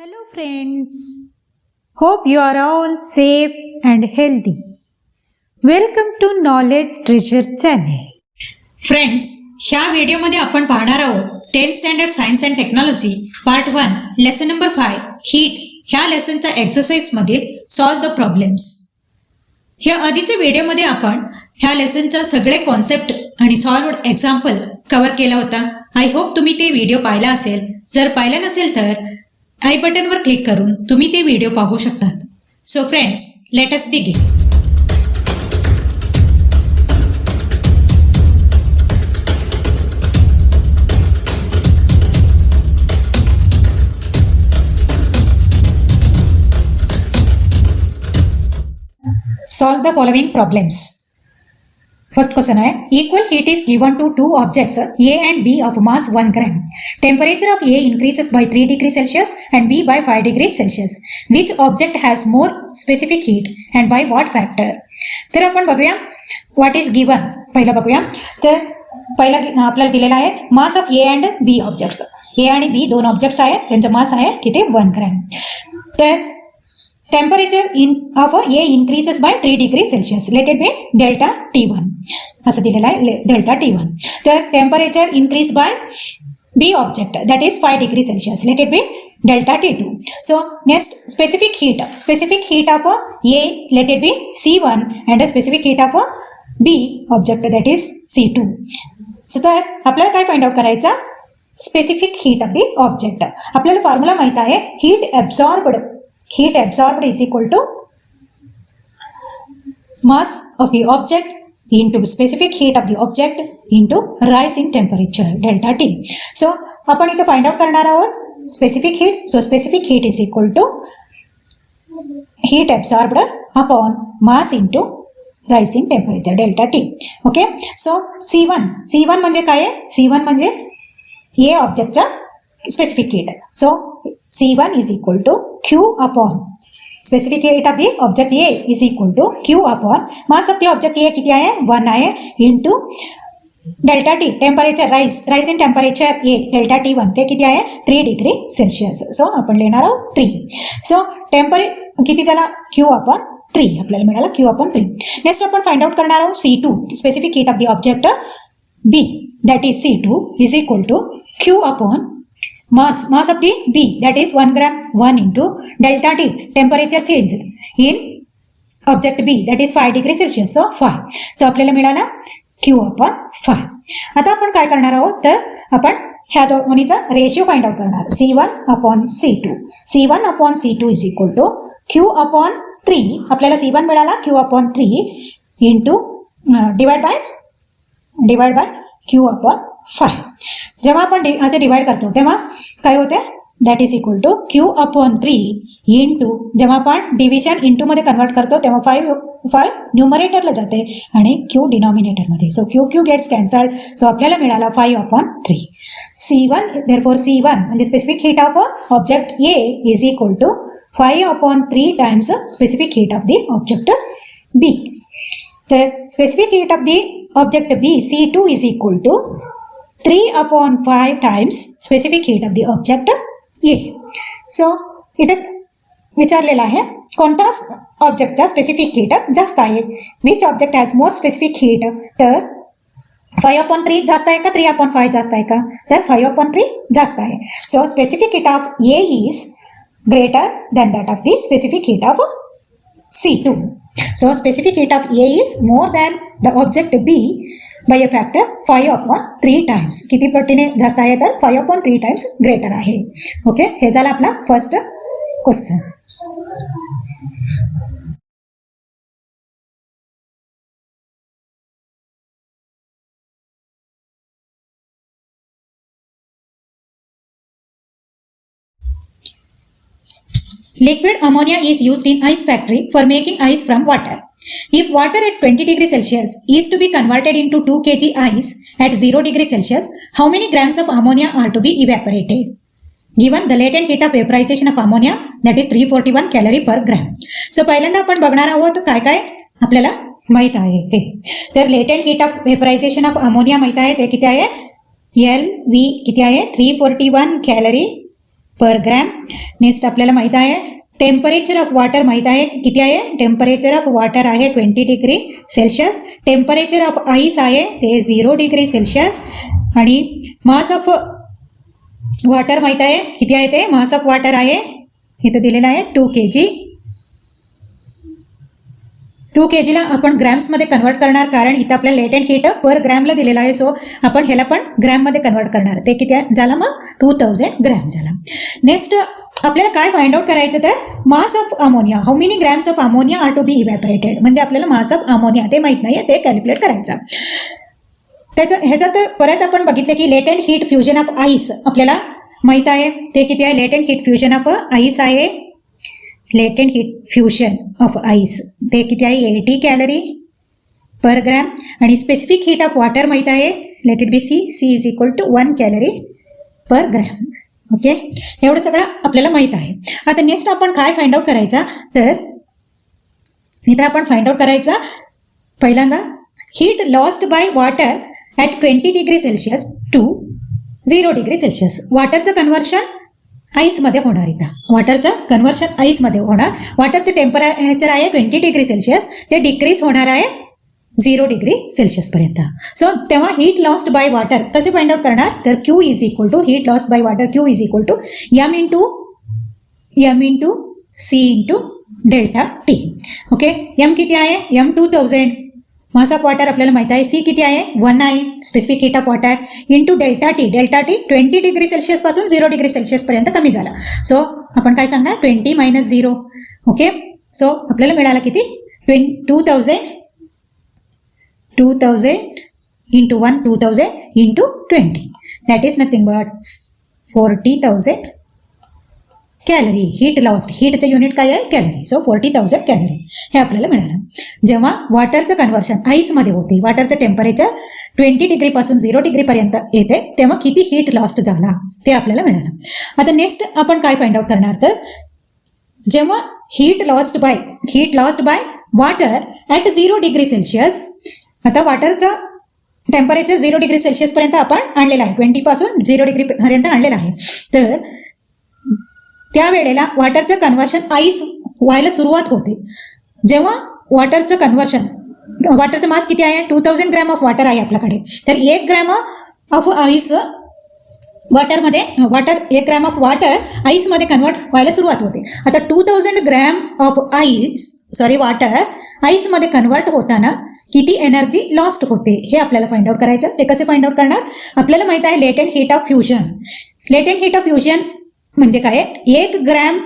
Hello friends, hope you are all safe and healthy. Welcome to Knowledge Treasure channel. Friends, ह्या व्हिडिओमध्ये आपण पाहणार आहोत 10th standard science and technology part 1 lesson number 5 heat ह्या लेसनचा exercise मधील solve the problems. ह्या आधीच्या व्हिडिओमध्ये आपण ह्या लेसनचा सगळे कॉन्सेप्ट आणि सॉल्व्ड एक्झाम्पल कव्हर केला होता. आय होप तुम्ही ते व्हिडिओ पाहिला असेल. जर पाहिला नसेल तर आय बटनवर क्लिक करून तुम्ही ते व्हिडिओ पाहू शकतात. So friends, let us begin. Solve the following problems. First question है, equal heat is given to two objects A and B of mass 1 gram. Temperature of A increases by 3 degrees Celsius and B by 5 degrees Celsius. Which object has more specific heat and by what factor? तर आपण बघूया what is given. पहिला बघूया. तर पहिला आपल्याला दिलेला आहे mass of A and B objects. A आणि B दोन ऑब्जेक्ट्स आहेत, त्यांचा मास आहे किती 1 ग्रॅम. तर temperature of A increases by 3 degree Celsius. Let it be delta T1 असं दिलेलं आहे डेल्टा T1. तर temperature increase by B object that is 5 degree Celsius. Let it be delta T2. So next specific heat of A, let it be C1 and a specific heat of B object that is C2. So तर आपल्याला काय find out करायचं, specific heat of the object. आपल्याला formula माहित आहे heat absorbed is equal to mass of the object into specific heat of the object into rise in temperature delta T. So आपण इथे find out करणार आहोत specific heat. So specific heat is equal to heat absorbed upon mass into rise in temperature delta T. Okay. So C1 म्हणजे काय आहे, C1 म्हणजे A ऑब्जेक्टचा specific heat. So C1 is equal to Q upon specific heat of the object A is equal to Q upon mass of the object A किती आहे 1 आहे into delta T temperature rise in temperature A delta T1 ते किती आहे 3 degree Celsius. So आपण लिहिणार आहोत 3. So temperature किती झाला Q upon 3 आपल्याला मिळाला Q upon 3. नेक्स्ट आपण फाइंड आउट करणार आहोत C2 specific heat of the object B that is C2 is equal to Q upon mass of the B that is 1 gram 1 into delta T temperature change in object B that is 5 degree Celsius. So 5. So आपल्याला मिळाला Q upon 5. आता आपण काय करणार आहोत, तर आपण ह्या दोन्हीचा रेशिओ फाइंड आउट करणार. C1 upon C2. C1 upon C2 is equal to Q upon 3. आपल्याला C1 मिळाला Q upon 3 into divide by Q upon 5. जेव्हा आपण असे डिवाइड करतो तेव्हा काय होते, that is equal to Q upon 3 into, जेव्हा आपण डिव्हिजन इंटू मध्ये कन्वर्ट करतो तेव्हा 5 न्यूमरेटरला जाते आणि Q डिनॉमिनेटर मध्ये. So Q gets cancelled. So आपल्याला मिळाला 5 अपॉन 3. C1 देअरफॉर C1 म्हणजे specific heat of object A is equal to 5 upon 3 times specific heat of the object B. तर specific heat of the object B C2 is equal to 3 upon 5 times specific heat of the object A. So इथे विचारलेला आहे कोणत्या ऑब्जेक्टचा specific heat जास्त आहे, which object has more specific heat. तर 5 upon 3 जास्त आहे का 3 upon 5 जास्त आहे का, तर 5 upon 3 जास्त आहे. So specific heat of A is greater than that of the specific heat of C2. So specific heat of A is more than the object B by a factor 5 upon 3 times. किती पटीने जास्त आहे, तर 5 upon 3 times greater आहे. Okay, हे झालं आपला first question. Liquid ammonia is used in ice factory for making ice from water. If water at 20 degree Celsius is to be converted into 2 kg ice at 0 degree Celsius, how many grams of ammonia are to be evaporated? Given the latent heat of vaporization of ammonia that is 341 calorie per gram. So पहिल्यांदा आपण बघणार आहोत काय काय आपल्याला माहित आहे ते. तर latent heat of vaporization of ammonia माहित आहे ते किती आहे, LV किती आहे 341 calorie पर ग्रॅम. नेक्स्ट आपल्याला माहित आहे टेम्परेचर ऑफ वॉटर माहित आहे किती आहे. टेम्परेचर ऑफ वॉटर आहे 20 degree Celsius. Temperature of ice आहे ते 0 डिग्री सेल्सिअस. आणि मास ऑफ वॉटर माहित आहे किती आहे ते. मास ऑफ वॉटर आहे इथं दिलेलं आहे 2 kg. 2 kg ला आपण ग्रॅम्समध्ये कन्वर्ट करणार कारण इथं आपल्याला लेटेंट हीट पर ग्रॅमला दिलेला आहे. सो आपण ह्याला पण ग्रॅममध्ये कन्वर्ट करणार. ते किती झाला मग 2000 ग्रॅम झाला. नेक्स्ट आपल्याला काय फाइंड आउट करायचं तर mass of ammonia. How many grams of ammonia are to be evaporated. म्हणजे आपल्याला मास ऑफ अमोनिया ते माहित नाहीये ते कॅल्क्युलेट करायचं. ह्याच्यात परत आपण बघितलं की latent heat fusion of ice आपल्याला माहित आहे ते किती आहे. Latent heat fusion of ice आहे. Latent heat fusion of ice ते किती आहे 80 कॅलरी पर ग्रॅम. आणि स्पेसिफिक हीट ऑफ वॉटर माहित आहे let it be C. C is equal to 1 calorie per gram. Okay, एवढं सगळं आपल्याला माहित आहे. आता नेक्स्ट आपण काय फाइंड आउट करायचा तर इथं आपण फाइंड आउट करायचा पहिल्यांदा heat lost by water at 20 degree Celsius to 0 degree Celsius. वॉटरचं कन्व्हर्शन आईसमध्ये होणार. इथं वॉटरचं कन्व्हर्शन आईसमध्ये होणार. वॉटरचं टेम्परेचर आहे 20 डिग्री सेल्सिअस. ते डिक्रीज होणार आहे 0 डिग्री सेल्सिअस पर्यंत. सो तेव्हा हीट लॉस्ट बाय वॉटर कसे फाइंड आउट करणार तर Q is equal to heat lost by water Q is equal to M into C into delta T. Okay, M किती आहे M 2000. मास ऑफ वॉटर आपल्याला माहिती आहे C किती आहे 1 आहे. Specific heat of water into delta T. Delta T 20 degree Celsius पासून 0 degree Celsius पर्यंत कमी झाला. सो आपण काय सांगणार 20 - 0. ओके, सो आपल्याला मिळाला किती 2000 into 1 2000 into 20 that is nothing but 40,000 calorie. Heat lost हीटचं युनिट काय आहे कॅलरी. सो 40,000 कॅलरी हे आपल्याला मिळालं. जेव्हा वॉटरचं कन्व्हर्शन आईसमध्ये होते वॉटरचं टेम्परेचर 20 डिग्री पासून 0 डिग्री पर्यंत येते तेव्हा किती हीट लॉस्ट झाला ते आपल्याला मिळालं. आता नेक्स्ट आपण काय फाइंड आउट करणार तर जेव्हा heat lost by water at 0 degree Celsius. आता वॉटरचं टेम्परेचर 0 डिग्री सेल्सिअस पर्यंत आपण आणलेलं आहे 20 पासून 0 डिग्री पर्यंत आणलेलं आहे. तर त्यावेळेला वॉटरचं कन्व्हर्शन आईस व्हायला सुरुवात होते. जेव्हा वॉटरचं मास किती आहे 2000 ग्रॅम ऑफ वॉटर आहे आपल्याकडे. तर 1 gram of ice water 1 gram of water आईसमध्ये कन्वर्ट व्हायला सुरुवात होते. आता 2000 ग्रॅम ऑफ वॉटर आईसमध्ये कन्वर्ट होताना किती एनर्जी लॉस्ट होते हे आपल्याला फाइंड आउट करायचं. ते कसे फाइंड आउट करणार आपल्याला माहित आहे latent heat of fusion. Latent heat of fusion म्हणजे काय 1 ग्रॅम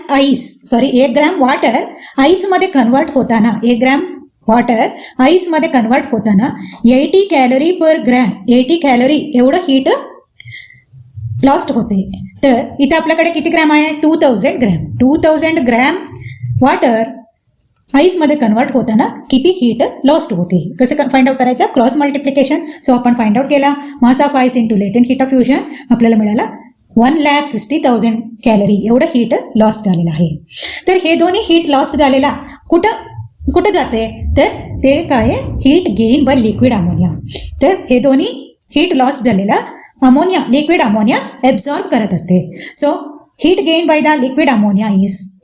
वॉटर आईसमध्ये कन्वर्ट होताना 1 ग्रॅम वॉटर आईसमध्ये कन्वर्ट होताना 80 कॅलरी पर ग्रॅम 80 कॅलरी एवढं हीट लॉस्ट होते. तर इथे आपल्याकडे किती ग्रॅम आहे 2000 ग्रॅम वॉटर आईसमध्ये कन्वर्ट होताना किती हीट लॉस्ट होते. कसं फाइंड आउट करायचं क्रॉस मल्टिप्लिकेशन. सो आपण फाइंड आउट केला mass of ice into latent heat of fusion आपल्याला मिळाला 1,60,000 कॅलरी एवढं हीट लॉस्ट झालेलं आहे. तर हे दोन्ही हीट लॉस्ट झालेला कुठं जाते तर ते काय heat gain by liquid ammonia. तर हे दोन्ही हीट लॉस्ट झालेला लिक्विड अमोनिया एब्झॉर्ब करत असते. So heat gain by the liquid ammonia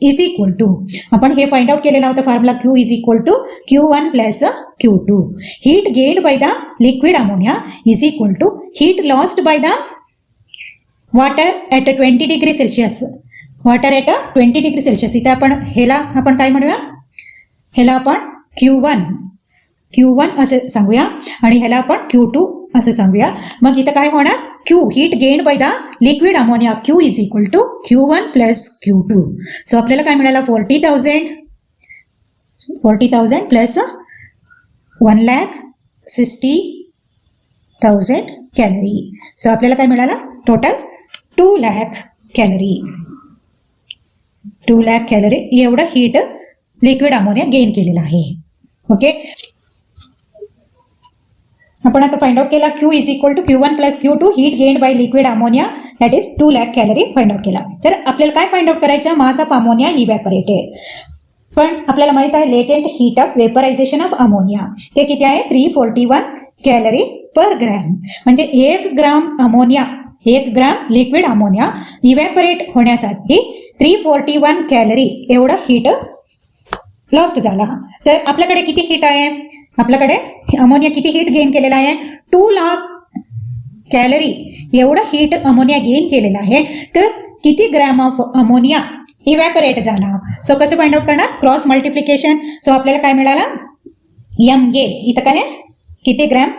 is equal to आपण हे फाइंड आउट केलेला होता formula Q is equal to Q1 plus Q2. Heat gain by the liquid ammonia is equal to heat lost by the water at 20 degree Celsius. Water at 20 degree Celsius. इथे ह्याला आपण काय म्हणूया ह्याला आपण Q1 असे सांगूया आणि ह्याला आपण Q2 असे सांगूया. मग इथं काय होणार Q heat gain by the liquid ammonia Q is equal to Q1 plus Q2. So आपल्याला काय मिळालं 40,000 प्लस 1,60,000 कॅलरी. सो आपल्याला काय मिळालं टोटल 2 लाख कॅलरी एवढं हीट लिक्विड अमोनिया गेन केलेलं आहे. ओके, आपण आता फाइंड आउट केला Q is equal to Q1 plus Q2 heat gain by liquid ammonia that is 2 lakh calorie find out केला. तर आपल्याला काय फाइंड आउट करायचं मास ऑफ अमोनिया इव्हॅपोरेटेड. पण आपल्याला माहित आहे latent heat of vaporisation of ammonia ते किती आहे 341 कॅलरी पर ग्रॅम. म्हणजे 1 gram ammonia 1 gram liquid ammonia evaporate होण्यासाठी 341 कॅलरी एवढा हीट लॉस्ट झाला. तर आपल्याकडे किती हीट आहे, आपल्याकडे अमोनिया किती हीट गेन केलेला आहे, 2 लाख कॅलरी एवढा हीट अमोनिया गेन केलेला आहे. तर किती ग्रॅम ऑफ अमोनिया इव्हॅपोरेट झाला. सो कसं फाइंड आउट करणार, क्रॉस मल्टिप्लिकेशन. सो आपल्याला काय मिळालं, MA इथं काय किती ग्रॅम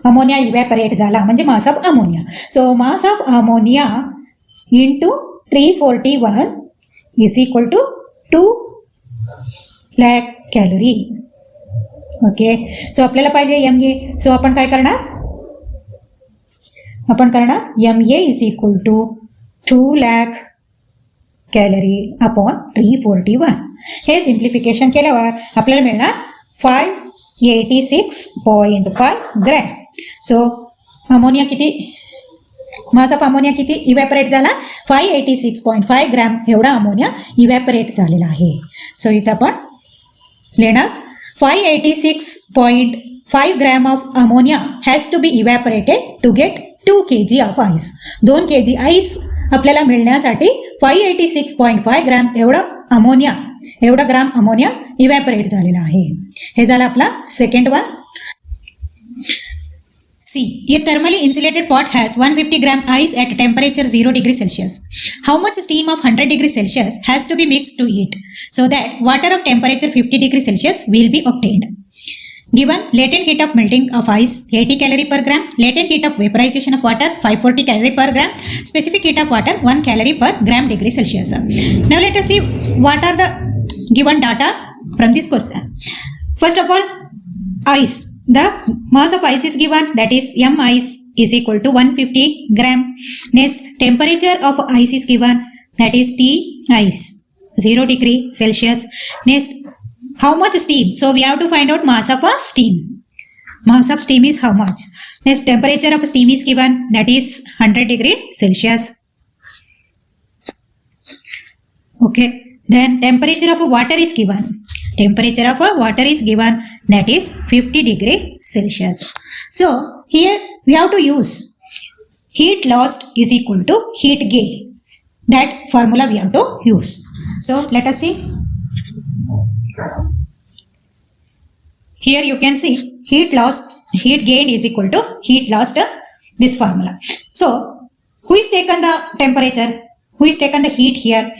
अमोनिया इव्हॅपोरेट झाला म्हणजे mass of ammonia. So mass of ammonia into 341 is equal to 2 lakh calorie. Okay, so आपल्याला पाहिजे MA. सो आपण काय करणार, आपण करणार MA is equal to 2 lakh calorie upon 341. हे सिम्प्लिफिकेशन केल्यावर आपल्याला मिळणार 586.5 ग्रॅम. सो अमोनिया किती, मास ऑफ अमोनिया किती इव्हॅपोरेट झाला, 586.5 ग्रॅम एवढा अमोनिया इव्हॅपोरेट झालेला आहे. सो इथं आपण लिहिणार 586.5 gram of ammonia has to be evaporated to get 2 kg of ice. 2 kg ice आपल्याला मिळण्यासाठी 586.5 ग्रॅम एवढा ग्राम अमोनिया इव्हॅपोरेट झालेला आहे. हे झालं आपला second one. C. A thermally insulated pot has 150 gram ice at temperature 0 degree Celsius. How much steam of 100 degree Celsius has to be mixed to it so that water of temperature 50 degree Celsius will be obtained? Given latent heat of melting of ice 80 calorie per gram, latent heat of vaporization of water 540 calorie per gram, specific heat of water 1 calorie per gram degree Celsius. Now let us see what are the given data from this question. First of all, ice. The mass of ice is given, that is M ice is equal to 150 gram. Next, temperature of ice is given, that is T ice 0 degree Celsius. Next, how much steam? So we have to find out mass of a steam. Mass of steam is how much? Next, temperature of steam is given, that is 100 degree Celsius. Okay. Then temperature of water is given. Temperature of water is given, that is 50 degree Celsius. So here we have to use heat lost is equal to heat gain. That formula we have to use. So let us see. Here you can see heat gain is equal to heat lost, this formula. So who is taken the temperature? Who is taken the heat here?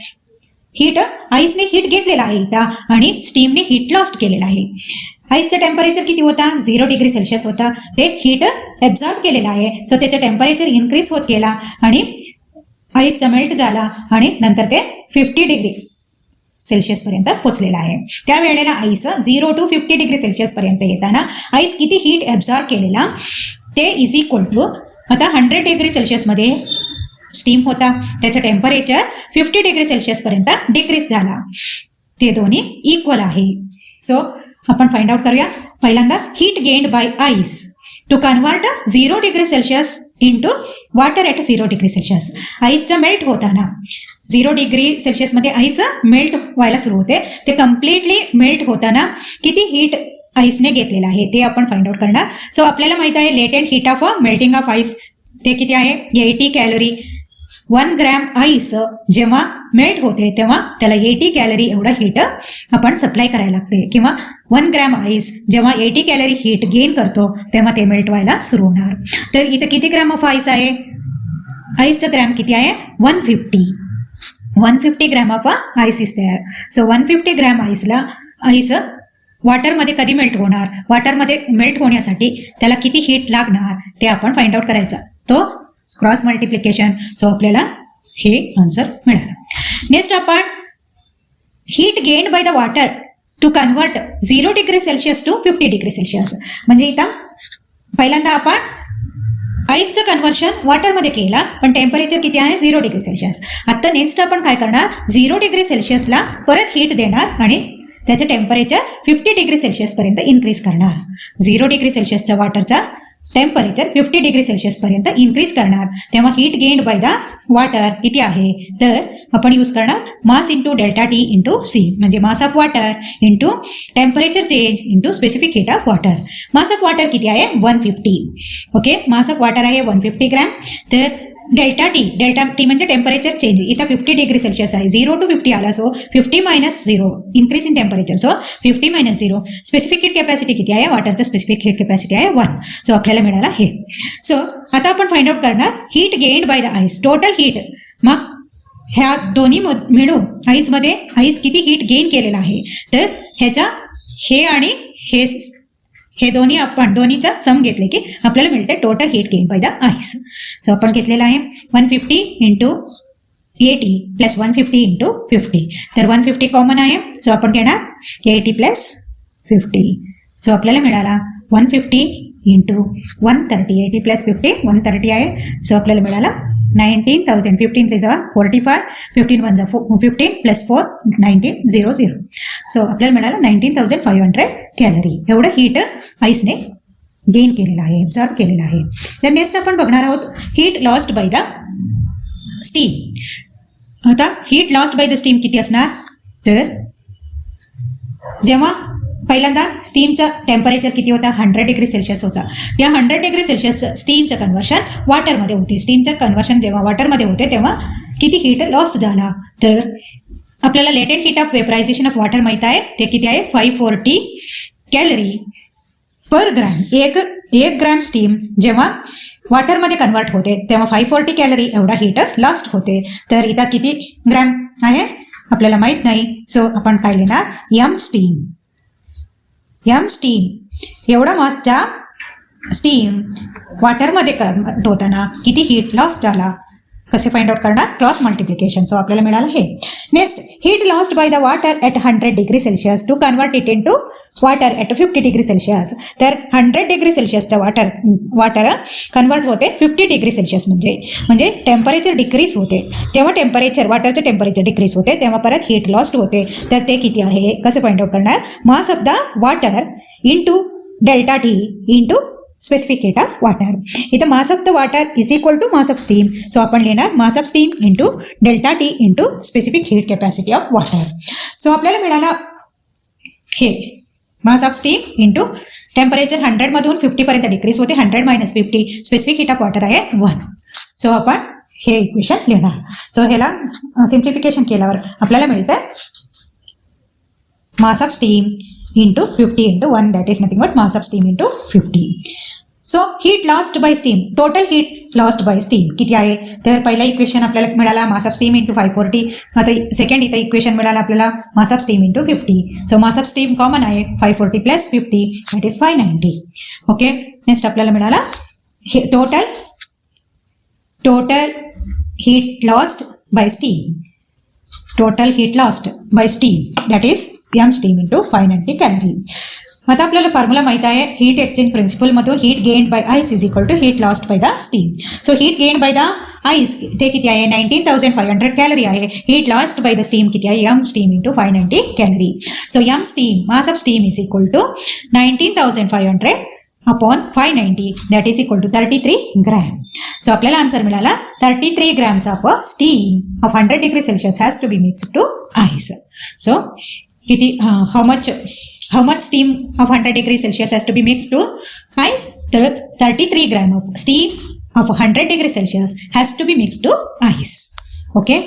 Heat आईसने heat घेतलेला आहे इथं आणि स्टीमने heat lost केलेला आहे. आईसचं temperature किती होता, 0 degree Celsius होता. ते हीट ॲब्झॉर्ब केलेलं आहे. सो त्याचं टेम्परेचर इन्क्रीज होत गेला आणि आईसचा मेल्ट झाला आणि नंतर ते 50 डिग्री सेल्सिअस पर्यंत पोहोचलेला आहे. त्या वेळेला आईस 0 to 50 डिग्री सेल्सिअस पर्यंत येताना आईस किती हीट ॲब्झॉर्ब केलेला ते इज इक्वल टू, आता 100 डिग्री सेल्सिअसमध्ये स्टीम होता, त्याचं टेम्परेचर 50 डिग्री सेल्सिअस पर्यंत डिक्रीज झाला. ते दोन्ही इक्वल आहे. सो आपण फाइंड आउट करूया. पहिल्यांदा heat gained by ice to convert 0 degree Celsius into water at 0 degree Celsius. आईसचं मेल्ट होताना 0 डिग्री सेल्सिअसमध्ये आईस मेल्ट व्हायला सुरू होते. ते कम्प्लिटली मेल्ट होताना किती हीट आईसने घेतलेलं आहे ते आपण फाइंड आउट करणार. सो आपल्याला माहित आहे latent heat of melting of ice ते किती आहे, 80 कॅलरी. 1 ग्रॅम आईस जेव्हा मेल्ट होते तेव्हा त्याला 80 कॅलरी एवढा हीट आपण सप्लाय करायला लागते, किंवा 1 ग्रॅम आईस जेव्हा 80 कॅलरी हीट गेन करतो तेव्हा ते मेल्ट व्हायला सुरू होणार. तर इथं किती ग्रॅम ऑफ आईस आहे, आईसचं ग्रॅम किती आहे, 150 ग्रॅम ऑफ आईस इज तयार. सो 150 ग्रॅम आईस वॉटरमध्ये कधी मेल्ट होणार, वॉटरमध्ये मेल्ट होण्यासाठी त्याला किती हीट लागणार ते आपण फाइंड आउट करायचं. तो क्रॉस मल्टिप्लिकेशन. सो आपल्याला हे आन्सर मिळालं. नेक्स्ट आपण heat gained by the water to convert 0 degree Celsius to 50 degree Celsius. म्हणजे इथं पहिल्यांदा आपण आईसचं कन्व्हर्शन वॉटरमध्ये केला, पण टेम्परेचर किती आहे, 0 डिग्री सेल्सिअस. आता नेक्स्ट आपण काय करणार, 0 डिग्री सेल्सिअसला परत हीट देणार आणि त्याचं टेम्परेचर 50 डिग्री सेल्सिअस पर्यंत इन्क्रीज करणार. 0 डिग्री सेल्सिअसचा वॉटरचा टेम्परेचर 50 डिग्री सेल्सिअस पर्यंत इन्क्रीज करणार. तेव्हा heat gained by the water किती आहे, तर आपण यूज करणार mass into delta T into C, म्हणजे mass of water into temperature change into specific heat of water. Mass of water किती आहे, 150. ओके, मास ऑफ वॉटर आहे 150 ग्रॅम. तर डेल्टा टी म्हणजे टेम्परेचर चेंज. इथं 50 डिग्री सेल्सिअस आहे, 0 to 50 आला, so 50 minus 0 increase in temperature, so 50 minus 0. Specific heat capacity किती आहे, वॉटरचं स्पेसिफिक हीट कॅपॅसिटी आहे 1. सो आपल्याला मिळाला हे. सो आता आपण फाइंड आउट करणार heat gained by the ice, total heat. मग ह्या दोन्ही मिळून आईसमध्ये आईस किती हीट गेन केलेला आहे, तर ह्याचा हे आणि हे दोन्ही आपण दोन्हीचा सम घेतले की आपल्याला मिळते total heat gain by the ice. So आपण घेतलेला आहे 150 इंटू 80 प्लस 150 इंटू 50. तर 150 कॉमन आहे, सो आपण घेणार 80 प्लस 50. सो आपल्याला मिळाला 150 इंटू 130, 80 प्लस 50 130 आहे. सो आपल्याला मिळाला 19,000. 15 3 45, 15 1 15 प्लस 4 1900. सो आपल्याला मिळाला 19,500 कॅलरी. एवढं हीट आईसने गेन केलेलं आहे, ऑब्झर्व केलेलं आहे. तर नेक्स्ट आपण बघणार आहोत heat lost by the steam. आता heat lost by the steam किती असणार, तर जेव्हा पहिल्यांदा स्टीमचं टेम्परेचर किती होता, 100 डिग्री सेल्सिअस होता. त्या 100 डिग्री सेल्सिअस स्टीमचं कन्व्हर्शन वॉटरमध्ये होते. स्टीमचं कन्व्हर्शन जेव्हा वॉटरमध्ये होते तेव्हा किती हीट लॉस्ट झाला, तर आपल्याला latent heat of vaporisation of water माहित आहे, ते किती आहे 540 कॅलरी पर ग्रॅम. एक ग्रॅम स्टीम जेव्हा वॉटरमध्ये कन्वर्ट होते तेव्हा 540 कॅलरी एवढा हीट लॉस्ट होते. तर इथं किती ग्रॅम आहे आपल्याला माहित नाही, सो आपण काय लिहिणार एम स्टीम. एवढा मासचा स्टीम वॉटरमध्ये कन्वर्ट होताना किती हीट लॉस झाला, कसे फाइंड आउट करणार, क्रॉस मल्टिप्लिकेशन. सो आपल्याला मिळालं हे. Next heat lost by the water at 100 degree Celsius to convert it into water at 50 degree Celsius. तर 100 डिग्री सेल्सिअसचं वॉटर कन्वर्ट होते 50 डिग्री सेल्सिअस म्हणजे टेम्परेचर डिक्रीज होते. जेव्हा वॉटरचं टेम्परेचर डिक्रीज होते तेव्हा परत हीट लॉस्ट होते. तर ते किती आहे कसं फाइंड आउट करणार, mass of the water into delta T into specific heat of water. इथं mass of the water is equal to mass of steam. So आपण लिहिणार mass of steam into delta T into specific heat capacity of water. So आपल्याला मिळाला हे mass of steam into temperature 100 मधून 50 पर्यंत decrease होते, 100 minus 50 specific heat of water आहे 1. So आपण हे इक्वेशन लिहिणार. सो ह्याला सिम्प्लिफिकेशन केल्यावर आपल्याला मिळतं मास of steam into 50 into 1, that is nothing but mass of steam into 50. So heat lost by steam, total heat lost by steam किती आहे, तर पहिला इक्वेशन आपल्याला मिळाला मास ऑफ स्टीम इंटू 540. आता सेकंड इथं इक्वेशन मिळाला आपल्याला mass of steam into 50. So mass of steam common आहे 540 plus 50 that is 590. Okay, next आपल्याला मिळाला total heat lost by steam. Total heat lost by steam that is M steam into 590 calorie. आता आपल्याला formula माहित आहे heat exchange principle मधून heat gained by ice is equal to heat lost by the steam. So heat gained by the ice ते किती आहे 19,500 calorie आहे. Heat lost by the steam किती आहे M steam into 590 calorie. So M steam mass of steam is equal to 19,500 upon 590 that is equal to 33 gram. So आपल्याला answer मिळाला 33 grams of steam of 100 degree Celsius has to be mixed to ice. So किती how much steam of 100 degree Celsius has to be mixed to ice, तर 33 gram of steam of 100 degree Celsius has to be mixed to ice. Okay,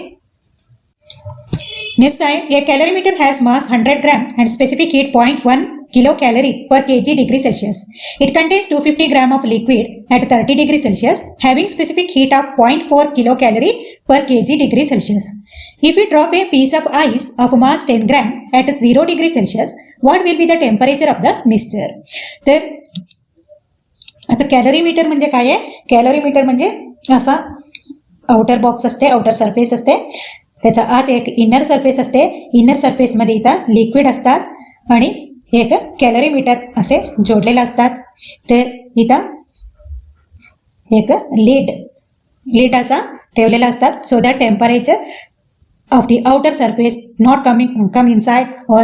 next आहे a calorimeter has mass 100 gram and specific heat 0.1 kilocalorie per kg degree Celsius. It contains 250 gram of liquid at 30 degree Celsius having specific heat of 0.4 kilocalorie per kg degree Celsius. If we drop a piece of ice of mass 10 gram at 0 degree Celsius, what will be the temperature of the mixture? तर आता कॅलरीमीटर म्हणजे काय आहे, कॅलरीमीटर म्हणजे असा outer box असते, outer surface असते, त्याच्या आत एक इनर सरफेस असते, इनर सरफेसमध्ये इथं लिक्विड असतात आणि एक कॅलरीमीटर असे जोडलेले असतात. तर इथं एक लीड असा ठेवलेला असतात so that temperature of the outer surface not come inside or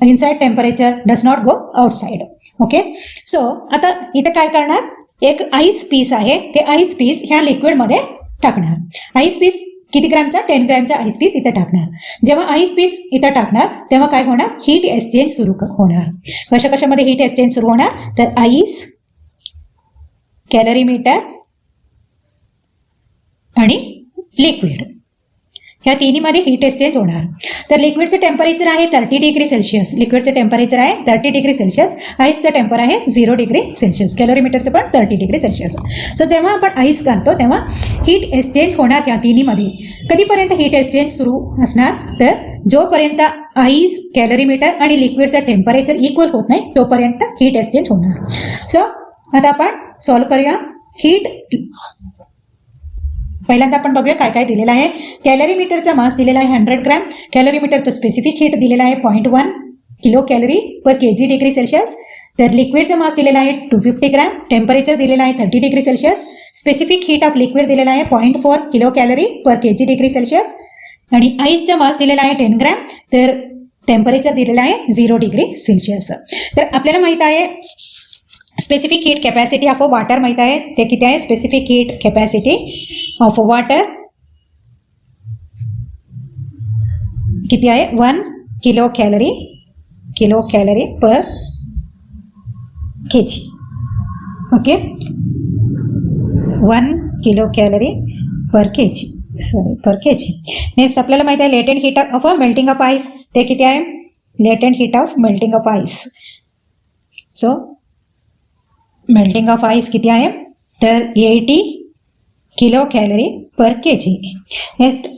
inside temperature does not go outside. Okay, so आता इथे काय करणार, एक आईस पीस आहे, ते आईस पीस ह्या लिक्विड मध्ये टाकणार. आईस पीस किती ग्रॅमचा 10 ग्रॅमचा आईस पीस इथं टाकणार. जेव्हा आईस पीस इथं टाकणार तेव्हा काय होणार, हीट एक्सचेंज सुरू होणार. कशामध्ये हीट एक्सचेंज सुरू होणार, तर आईस, कॅलरीमीटर आणि लिक्विड ह्या तिन्हीमध्ये हीट एक्सचेंज होणार. तर लिक्विडचं टेम्परेचर आहे 30 डिग्री सेल्सिअस, लिक्विडचं टेम्परेचर आहे 30 डिग्री सेल्सिअस, आईसचं टेम्पर आहे 0 डिग्री सेल्सिअस, कॅलरीमीटरचं पण 30 डिग्री सेल्सिअस. सो जेव्हा आपण आईस घालतो तेव्हा हीट एक्सचेंज होणार ह्या तिन्हीमध्ये. कधीपर्यंत हीट एक्सचेंज सुरू असणार, तर जोपर्यंत आईस, कॅलरीमीटर आणि लिक्विडचं टेम्परेचर इक्वल होत नाही तोपर्यंत हीट एक्सचेंज होणार. सो आता आपण सॉल्व्ह करूया. हीट पहिल्यांदा आपण बघूया काय काय दिलेलं आहे. कॅलरीमीटरचा मास दिलेला आहे 100 ग्रॅम, कॅलरीमीटरचं स्पेसिफिक हीट दिलेला आहे 0.1 किलो कॅलरी पर केजी डिग्री सेल्सिअस. तर लिक्विडचा मास दिलेला आहे 250 ग्रॅम, टेम्परेचर दिलेला आहे 30 degree Celsius, specific heat of liquid दिलेला आहे 0.4 किलो कॅलरी पर केजी डिग्री सेल्सिअस आणि आईसचा मास दिलेला आहे 10 ग्रॅम, तर टेम्परेचर दिलेला आहे 0 डिग्री सेल्सिअस. तर आपल्याला माहित आहे specific heat capacity of water माहित आहे, ते किती आहे. Specific heat capacity of water किती आहे 1 किलो कॅलरी पर केजी. ओके, 1 किलो कॅलरी पर केजी. नेक्स्ट आपल्याला माहिती आहे latent heat of melting of ice, ते किती आहे. Latent heat of melting of ice. So melting of ice किती आहे, तर 80 किलो कॅलरी पर केजी. नेक्स्ट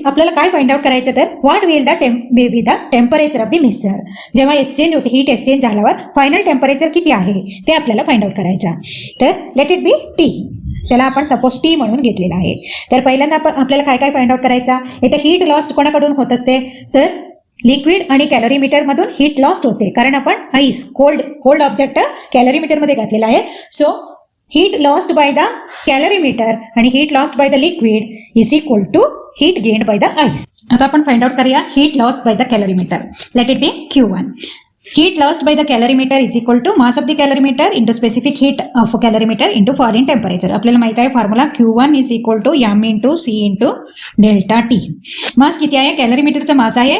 आपल्याला काय फाइंड आउट करायचं, तर what will be the temperature of the mixture. जेव्हा एक्सचेंज होते, हीट एक्सचेंज झाल्यावर फायनल टेम्परेचर किती आहे ते आपल्याला फाइंड आउट करायचं. तर लेट इट बी टी, त्याला आपण सपोज टी म्हणून घेतलेला आहे. तर पहिल्यांदा आपल्याला काय काय फाइंड आउट करायचा. इथे हीट लॉस्ट कोणाकडून होत असते, तर लिक्विड आणि कॅलरीमीटर मधून हीट लॉस्ट होते, कारण आपण आईस कोल्ड ऑब्जेक्ट कॅलरीमीटर मध्ये घातलेला आहे. So heat lost by the calorimeter आणि heat lost by the liquid is equal to heat gained by the ice. आता आपण फाइंड आउट करूया heat lost by the calorimeter. Let it be Q1. Heat lost by the calorimeter is equal to mass of the calorimeter into specific heat of calorimeter into falling temperature. आपल्याला माहित आहे formula Q1 is equal to m into C into delta T. मास किती आहे, कॅलरीमीटरचा मास आहे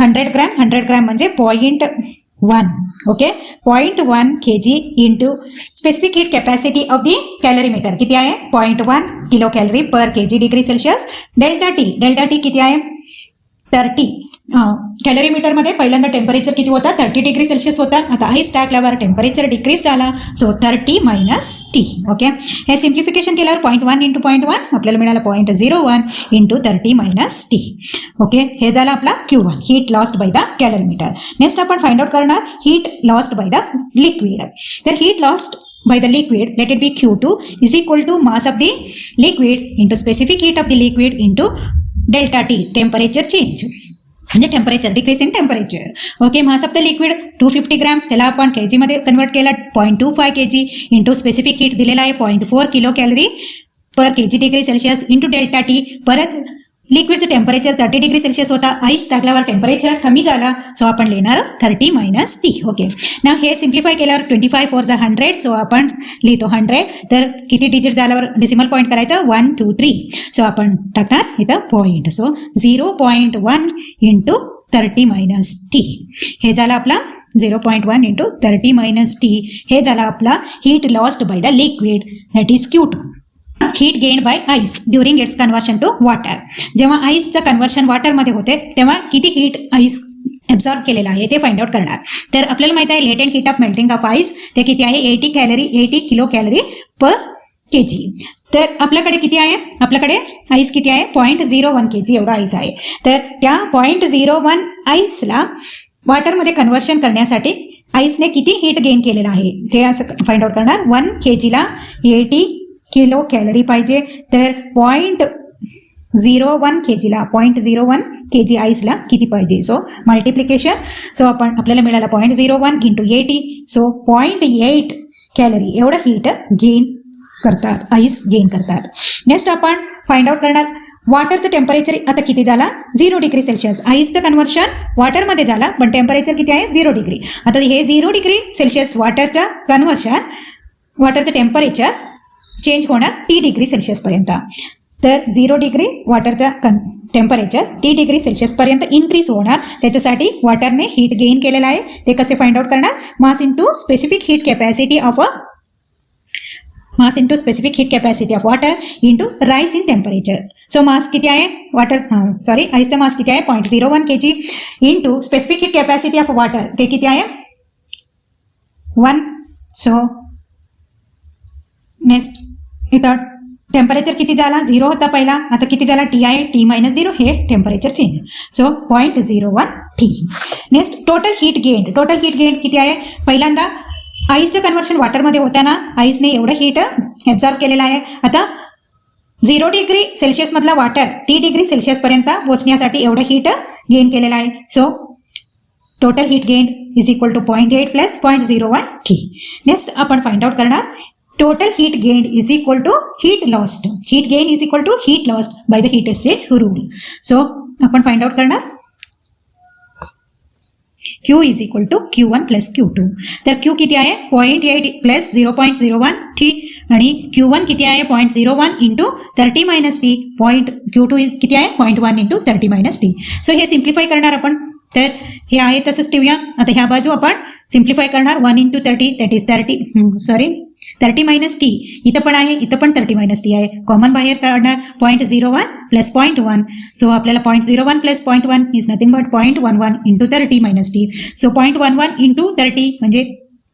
100 gram. 100 gram म्हणजे 0.1. Okay, 0.1 kg into specific heat capacity of the calorimeter किती आहे 0.1 kilo calorie पर KG degree Celsius. Delta T किती आहे 30. कॅलरीमीटर मध्ये पहिल्यांदा टेम्परेचर किती होता 30 डिग्री सेल्सिअस होता. आता आईस टाकल्यावर टेम्परेचर डिक्रीज झाला, सो 30 मायनस टी. ओके, हे सिम्प्लिफिकेशन केल्यावर 0.1 इंटू 0.1 आपल्याला मिळाला 0.01 इंटू 30 मायनस टी. ओके, हे झालं आपला Q1 heat lost by the calorimeter. Next आपण फाइंड आउट करणार heat lost by the liquid. तर heat lost by the liquid, let it be Q2 is equal to mass of the liquid into specific heat of the liquid into delta T, temperature change. म्हणजे temperature decrease in temperature. Okay, mass of the liquid 250 gram, त्याला आपण KG मध्ये convert केला 0.25 kg into specific heat दिलेला आहे 0.4 kilo calorie पर KG degree Celsius into delta T. परत लिक्विडचं temperature 30 degree Celsius होता, ice टाकल्यावर टेम्परेचर कमी झाला, सो आपण लिहिणार 30 मायनस टी. ओके, ना हे सिम्प्लिफाय केल्यावर 25 4 100, सो आपण लिहितो 100. तर किती डिजिट झाल्यावर डेसिमल पॉईंट करायचा 1 2 3, सो आपण टाकणार इथं point, so 0.1 into 30 minus T. हे झालं आपला 0.1 इंटू 30 मायनस टी. हे झाला आपला heat lost by the liquid, that is Q2. Heat gained by ice during its conversion to water. जेव्हा आईसचं कन्वर्शन वॉटरमध्ये होते तेव्हा किती हीट आईस ॲब्झॉर्ब केलेला आहे ते फाइंड आउट करणार. तर आपल्याला माहित आहे latent heat of melting of ice ते किती आहे 80 किलो कॅलरी पर केजी. तर आपल्याकडे किती आहे, आपल्याकडे आईस किती आहे 0.01 kg एवढा आईस आहे. तर त्या 0.01 आईसला वॉटरमध्ये कन्वर्शन करण्यासाठी आईसने किती हीट गेन केलेला आहे ते असं फाइंड आउट करणार. 1 kg ला 80 किलो कॅलरी पाहिजे, तर 0.01 kg ला 0.01 kg आईसला किती पाहिजे, सो मल्टिप्लिकेशन. सो आपल्याला मिळाला 0.01 इंटू 80, सो 0.8 कॅलरी एवढं हीट गेन करतात, आईस गेन करतात. नेक्स्ट आपण फाइंड आउट करणार वॉटरचं टेम्परेचर आता किती झाला 0 डिग्री सेल्सिअस. आईसचं कन्वर्शन वॉटरमध्ये झाला पण टेम्परेचर किती आहे 0 डिग्री. आता हे 0 डिग्री सेल्सिअस वॉटरचं कन्वर्शन, वॉटरचं टेम्परेचर चेंज होणार T डिग्री सेल्सिअस पर्यंत. तर 0 डिग्री वॉटरचा टेम्परेचर T डिग्री सेल्सिअस पर्यंत इन्क्रीज होणार. त्याच्यासाठी वॉटरने हीट गेन केलेला आहे. ते कसे फाइंड आउट करणार, mass into specific heat capacity of mass into specific heat capacity of water into rise in temperature. So mass किती आहे आईसचा मास किती आहे 0.01 kg into specific heat capacity of water ते किती आहे 1. सो नेक्स्ट इथं टेम्परेचर किती झाला 0 होता पहिला, आता किती झाला T आहे T-0 हे temperature change. So 0.01 T. Next total heat gain किती आहे, पहिल्यांदा आईसचं कन्व्हर्शन वॉटरमध्ये होताना आईसने एवढं हीट ऍब्झॉर्ब केलेलं आहे. आता 0 डिग्री सेल्सिअस मधला वॉटर 3 डिग्री सेल्सिअस पर्यंत पोहोचण्यासाठी एवढं हीट गेन केलेलं आहे. So total heat gain is equal to 0.8 plus 0.01 T. Next आपण फाइंड आउट करणार total heat gained is equal to heat lost. Heat gain is equal to heat lost by the heat exchange rule. So आपण find out करणार Q is equal to Q1 plus Q2. तर Q किती आहे 0.8 plus 0.01 T आणि Q1 किती आहे 0.01 into 30 minus T. Q2 किती आहे 0.1 into 30 minus T. सो हे सिम्प्लिफाय करणार आपण, तर हे आहे तसंच ठेवूया. आता ह्या बाजू आपण सिम्प्लिफाय करणार 1 into 30 that is 30 minus T. इथं पण आहे, इथं पण 30 minus T आहे, कॉमन बाहेर काढणार 0.01 प्लस 0.1. सो आपल्याला 0.01 plus 0.1 is nothing but 0.11 into 30 minus T. So 0.11 into 30 म्हणजे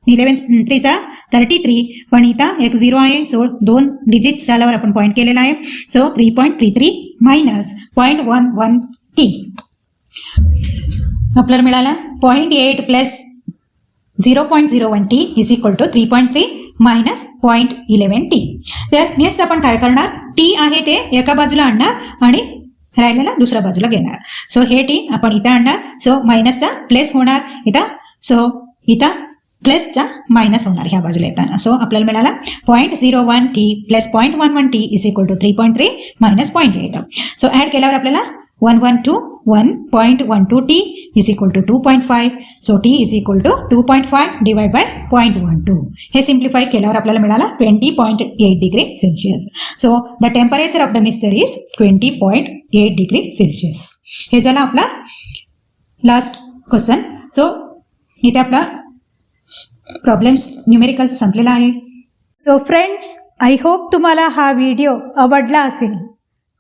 11 3 33, पण इथं एक 0 आहे, सो 2 डिजिट झाल्यावर आपण पॉईंट केलेला आहे. सो 3.33 मायनस 0.11 T आपल्याला मिळाला 0.8 plus 0.01 T is equal to 3.3 minus 0.11 T. तर नेक्स्ट आपण काय करणार, T आहे ते एका बाजूला आणणार आणि राहिलेला दुसऱ्या बाजूला घेणार. सो हे T आपण इथं आणणार, सो मायनसचा प्लस होणार इथं, सो इथं प्लसचा मायनस होणार ह्या बाजूला येताना. सो आपल्याला मिळाला 0.01 T plus 0.11 T is equal to 3.3 minus 0.8. So add केल्यावर आपल्याला 1.12 T is equal to 2.5. So T is equal to 2.5 divided by 0.12. हे सिम्प्लिफाय केल्यावर आपल्याला मिळाला 20.8 degree Celsius. So the temperature of the mixture is 20.8 degree Celsius. हे झाला आपला last question. So इथे आपला प्रॉब्लेम्स न्यूमेरिकल्स संपलेला आहे. तो फ्रेंड्स, आय होप तुम्हाला हा व्हिडिओ आवडला असेल,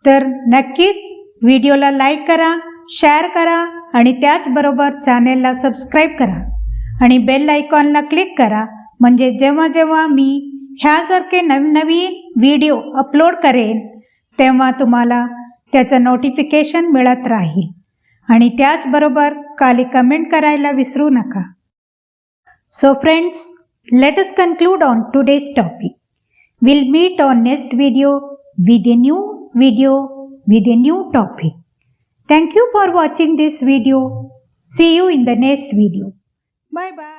तर नक्कीच व्हिडिओला लाईक करा, शेअर करा आणि त्याचबरोबर चॅनेलला सबस्क्राईब करा आणि बेल आयकॉनला क्लिक करा, म्हणजे जेव्हा जेव्हा मी ह्यासारखे नवीन व्हिडिओ अपलोड करेन तेव्हा तुम्हाला त्याचं नोटिफिकेशन मिळत राहील. आणि त्याचबरोबर खाली कमेंट करायला विसरू नका. So friends, let us conclude on today's topic. We'll meet on next video with a new video with a new topic. Thank you for watching this video. See you in the next video. Bye bye.